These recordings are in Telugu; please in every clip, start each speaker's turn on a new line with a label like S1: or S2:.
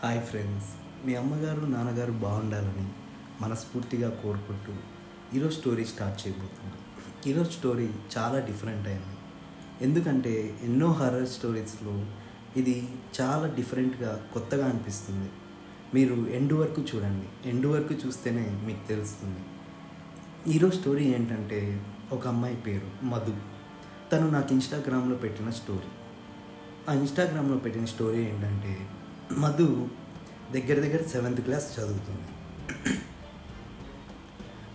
S1: హాయ్ ఫ్రెండ్స్, మీ అమ్మగారు నాన్నగారు బాగుండాలని మనస్ఫూర్తిగా కోరుకుంటూ ఈరోజు స్టోరీ స్టార్ట్ చేయబోతున్నాను. ఈరోజు స్టోరీ చాలా డిఫరెంట్ అయింది. ఎందుకంటే ఎన్నో హర్రర్ స్టోరీస్లో ఇది చాలా డిఫరెంట్గా కొత్తగా అనిపిస్తుంది. మీరు ఎండ్ వరకు చూడండి, ఎండ్ వరకు చూస్తేనే మీకు తెలుస్తుంది. ఈరోజు స్టోరీ ఏంటంటే, ఒక అమ్మాయి పేరు మధు. తను నాకు ఇన్స్టాగ్రామ్లో పెట్టిన స్టోరీ. ఆ ఇన్స్టాగ్రామ్లో పెట్టిన స్టోరీ ఏంటంటే, మధు దగ్గర 7th క్లాస్ చదువుతుంది.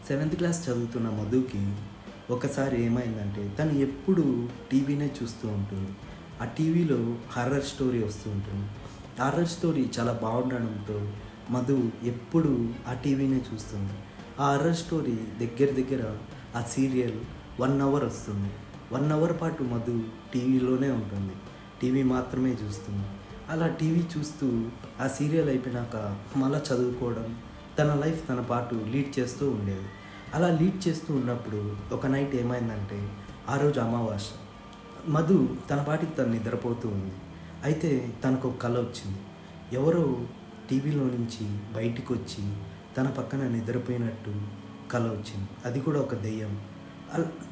S1: 7th క్లాస్ చదువుతున్న మధుకి ఒకసారి ఏమైందంటే, తను ఎప్పుడు టీవీనే చూస్తూ ఉంటుంది. ఆ టీవీలో హర్రర్ స్టోరీ వస్తూ ఉంటుంది. హర్రర్ స్టోరీ చాలా బాగుండడంతో మధు ఎప్పుడు ఆ టీవీనే చూస్తుంది. ఆ హర్రర్ స్టోరీ దగ్గర ఆ సీరియల్ 1 అవర్ వస్తుంది. 1 అవర్ పాటు మధు టీవీలోనే ఉంటుంది, టీవీ మాత్రమే చూస్తుంది. అలా టీవీ చూస్తూ ఆ సీరియల్ అయిపోయినాక మళ్ళీ చదువుకోవడం, తన లైఫ్ తన పాటు లీడ్ చేస్తూ ఉండేది. అలా లీడ్ చేస్తూ ఉన్నప్పుడు ఒక నైట్ ఏమైందంటే, ఆ రోజు అమావాస్య. మధు తన పాటికి తను నిద్రపోతూ ఉంది. అయితే తనకు ఒక కల వచ్చింది. ఎవరో టీవీలో నుంచి బయటికి వచ్చి తన పక్కన నిద్రపోయినట్టు కల వచ్చింది. అది కూడా ఒక దెయ్యం.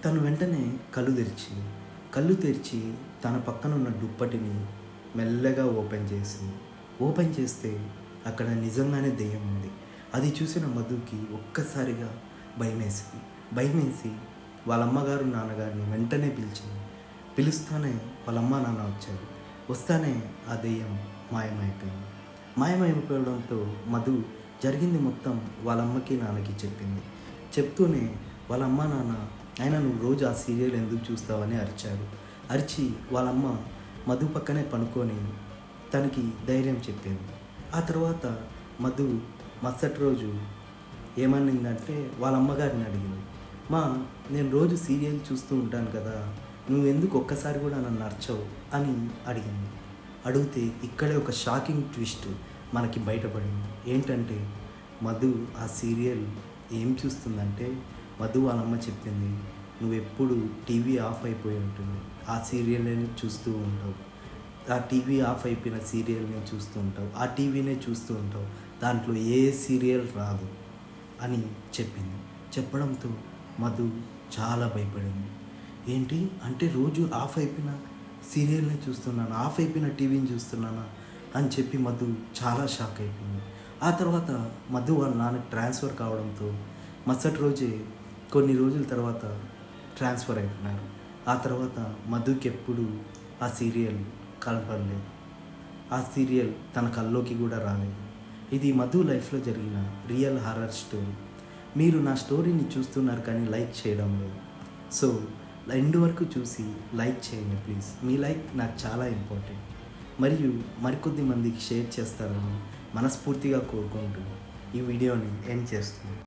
S1: తను వెంటనే కళ్ళు తెరిచి తన పక్కన ఉన్న దుప్పటిని మెల్లగా ఓపెన్ చేస్తే అక్కడ నిజంగానే దెయ్యం ఉంది. అది చూసిన మధుకి ఒక్కసారిగా భయమేసి వాళ్ళ అమ్మగారు నాన్నగారిని వెంటనే పిలుస్తానే వాళ్ళ అమ్మ నాన్న వచ్చారు. వస్తానే ఆ దెయ్యం మాయమైపోవడంతో మధు జరిగింది మొత్తం వాళ్ళ అమ్మకి నాన్నకి చెప్తూనే వాళ్ళ అమ్మ నాన్న, అయినా నువ్వు రోజు ఆ సీరియల్ ఎందుకు చూస్తావని అరిచి వాళ్ళమ్మ మధు పక్కనే పనుకొని తనకి ధైర్యం చెప్పింది. ఆ తర్వాత మధు మరుసటి రోజు ఏమనిందంటే, వాళ్ళ అమ్మగారిని అడిగింది, నేను రోజు సీరియల్ చూస్తూ ఉంటాను కదా, నువ్వు ఎందుకు ఒక్కసారి కూడా నన్ను నచ్చవు అని అడిగితే ఇక్కడే ఒక షాకింగ్ ట్విస్ట్ మనకి బయటపడింది. ఏంటంటే, మధు ఆ సీరియల్ ఏం చూస్తుందంటే, మధు వాళ్ళమ్మ చెప్పింది, నువ్వు ఎప్పుడు టీవీ ఆఫ్ అయిపోయి ఉంటుంది, ఆ సీరియల్ని చూస్తూ ఉంటావు, ఆ టీవీ ఆఫ్ అయిపోయిన సీరియల్ని చూస్తూ ఉంటావు, ఆ టీవీనే చూస్తూ ఉంటావు, దాంట్లో ఏ సీరియల్ రాదు అని చెప్పడంతో మధు చాలా భయపడింది. ఏంటి అంటే, రోజు ఆఫ్ అయిపోయిన సీరియల్ని చూస్తున్నాను, ఆఫ్ అయిపోయిన టీవీని చూస్తున్నానా అని చెప్పి మధు చాలా షాక్ అయిపోయింది. ఆ తర్వాత మధు వాళ్ళ నాన్నకి ట్రాన్స్ఫర్ కావడంతో మరుసటి రోజే కొన్ని రోజుల తర్వాత ట్రాన్స్ఫర్ అయిపోయినారు. ఆ తర్వాత మధుకి ఎప్పుడు ఆ సీరియల్ కనపడలేదు, ఆ సీరియల్ తన కల్లోకి కూడా రాలేదు. ఇది మధు లైఫ్లో జరిగిన రియల్ హర్రర్ స్టోరీ. మీరు నా స్టోరీని చూస్తున్నారు కానీ లైక్ చేయడం లేదు. సో ఎండ్ వరకు చూసి లైక్ చేయండి ప్లీజ్. మీ లైక్ నాకు చాలా ఇంపార్టెంట్. మరియు మరికొద్ది మందికి షేర్ చేస్తారని మనస్ఫూర్తిగా కోరుకుంటూ ఈ వీడియోని ఎండ్ చేస్తున్నాను.